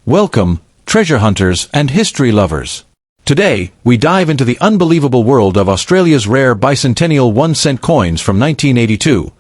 Welcome, treasure hunters and history lovers. Today, we dive into the unbelievable world of Australia's rare bicentennial 1-cent coins from 1982.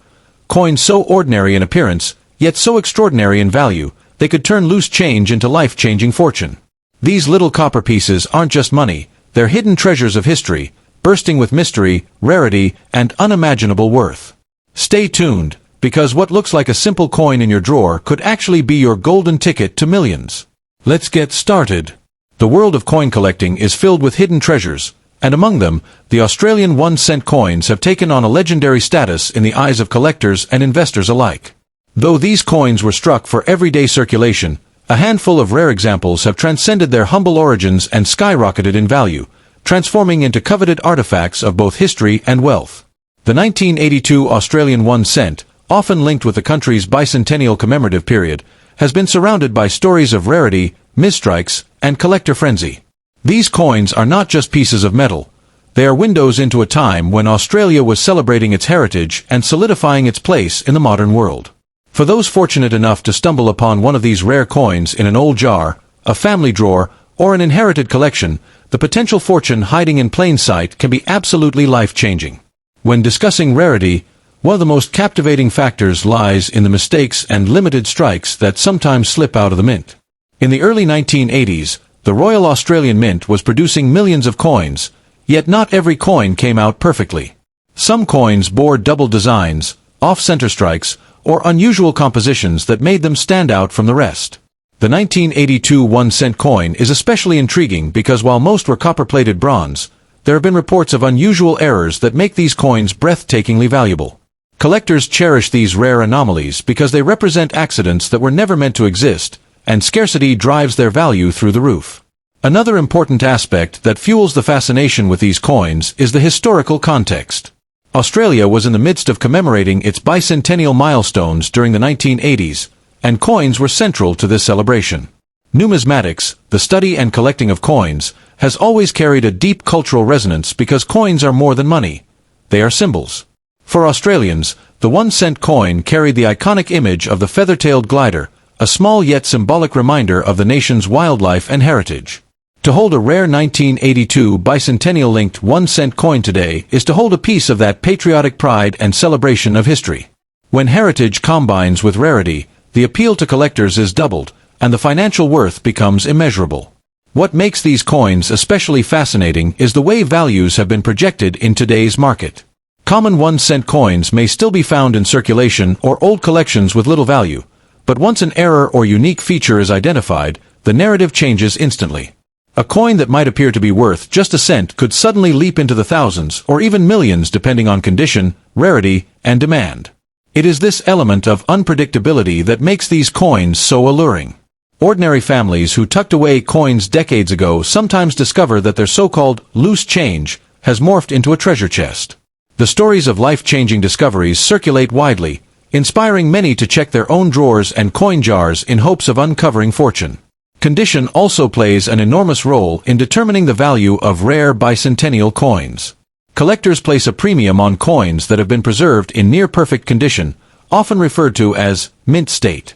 Coins so ordinary in appearance, yet so extraordinary in value, they could turn loose change into life-changing fortune. These little copper pieces aren't just money, they're hidden treasures of history, bursting with mystery, rarity, and unimaginable worth. Stay tuned, because what looks like a simple coin in your drawer could actually be your golden ticket to millions. Let's get started. The world of coin collecting is filled with hidden treasures, and among them, the Australian 1-cent coins have taken on a legendary status in the eyes of collectors and investors alike. Though these coins were struck for everyday circulation, a handful of rare examples have transcended their humble origins and skyrocketed in value, transforming into coveted artifacts of both history and wealth. The 1982 Australian 1 cent, often linked with the country's bicentennial commemorative period, has been surrounded by stories of rarity, misstrikes, and collector frenzy. These coins are not just pieces of metal. They are windows into a time when Australia was celebrating its heritage and solidifying its place in the modern world. For those fortunate enough to stumble upon one of these rare coins in an old jar, a family drawer, or an inherited collection, the potential fortune hiding in plain sight can be absolutely life-changing. When discussing rarity, one of the most captivating factors lies in the mistakes and limited strikes that sometimes slip out of the mint. In the early 1980s, the Royal Australian Mint was producing millions of coins, yet not every coin came out perfectly. Some coins bore double designs, off-center strikes, or unusual compositions that made them stand out from the rest. The 1982 1-cent coin is especially intriguing because while most were copper-plated bronze, there have been reports of unusual errors that make these coins breathtakingly valuable. Collectors cherish these rare anomalies because they represent accidents that were never meant to exist, and scarcity drives their value through the roof. Another important aspect that fuels the fascination with these coins is the historical context. Australia was in the midst of commemorating its bicentennial milestones during the 1980s, and coins were central to this celebration. Numismatics, the study and collecting of coins, has always carried a deep cultural resonance because coins are more than money. They are symbols. For Australians, the 1-cent coin carried the iconic image of the feather-tailed glider, a small yet symbolic reminder of the nation's wildlife and heritage. To hold a rare 1982 bicentennial-linked 1-cent coin today is to hold a piece of that patriotic pride and celebration of history. When heritage combines with rarity, the appeal to collectors is doubled, and the financial worth becomes immeasurable. What makes these coins especially fascinating is the way values have been projected in today's market. Common 1-cent coins may still be found in circulation or old collections with little value, but once an error or unique feature is identified, the narrative changes instantly. A coin that might appear to be worth just a cent could suddenly leap into the thousands or even millions depending on condition, rarity, and demand. It is this element of unpredictability that makes these coins so alluring. Ordinary families who tucked away coins decades ago sometimes discover that their so-called loose change has morphed into a treasure chest. The stories of life-changing discoveries circulate widely, inspiring many to check their own drawers and coin jars in hopes of uncovering fortune. Condition also plays an enormous role in determining the value of rare bicentennial coins. Collectors place a premium on coins that have been preserved in near-perfect condition, often referred to as mint state.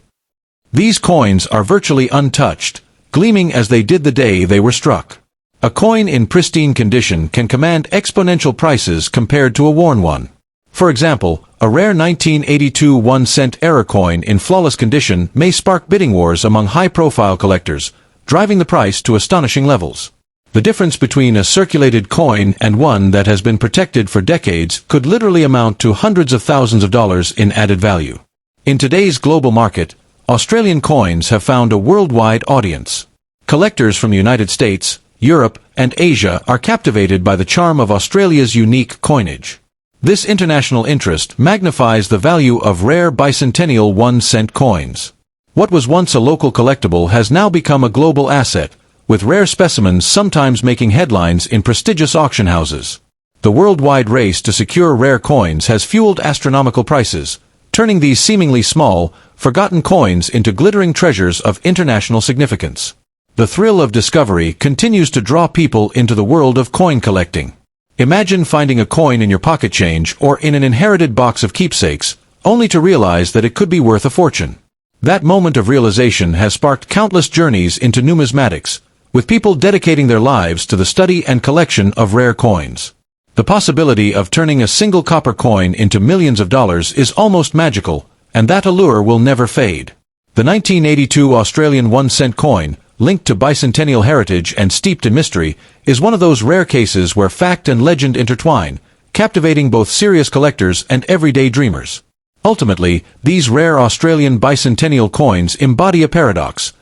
These coins are virtually untouched, gleaming as they did the day they were struck. A coin in pristine condition can command exponential prices compared to a worn one. For example, a rare 1982 1-cent error coin in flawless condition may spark bidding wars among high-profile collectors, driving the price to astonishing levels. The difference between a circulated coin and one that has been protected for decades could literally amount to hundreds of thousands of dollars in added value. In today's global market, Australian coins have found a worldwide audience. Collectors from the United States, Europe, and Asia are captivated by the charm of Australia's unique coinage. This international interest magnifies the value of rare bicentennial 1-cent coins. What was once a local collectible has now become a global asset, with rare specimens sometimes making headlines in prestigious auction houses. The worldwide race to secure rare coins has fueled astronomical prices, turning these seemingly small, forgotten coins into glittering treasures of international significance. The thrill of discovery continues to draw people into the world of coin collecting. Imagine finding a coin in your pocket change or in an inherited box of keepsakes, only to realize that it could be worth a fortune. That moment of realization has sparked countless journeys into numismatics, with people dedicating their lives to the study and collection of rare coins. The possibility of turning a single copper coin into millions of dollars is almost magical, and that allure will never fade. The 1982 Australian 1-cent coin, linked to bicentennial heritage and steeped in mystery, is one of those rare cases where fact and legend intertwine, captivating both serious collectors and everyday dreamers. Ultimately, these rare Australian bicentennial coins embody a paradox.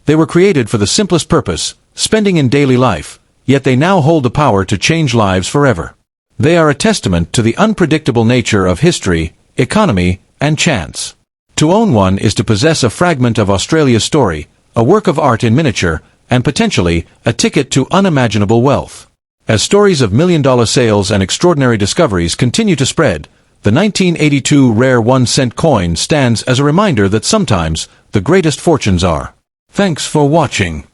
They were created for the simplest purpose, spending in daily life, yet they now hold the power to change lives forever. They are a testament to the unpredictable nature of history, economy, and chance. To own one is to possess a fragment of Australia's story, a work of art in miniature, and potentially a ticket to unimaginable wealth. As stories of million-dollar sales and extraordinary discoveries continue to spread, the 1982 rare 1-cent coin stands as a reminder that sometimes the greatest fortunes are. Thanks for watching.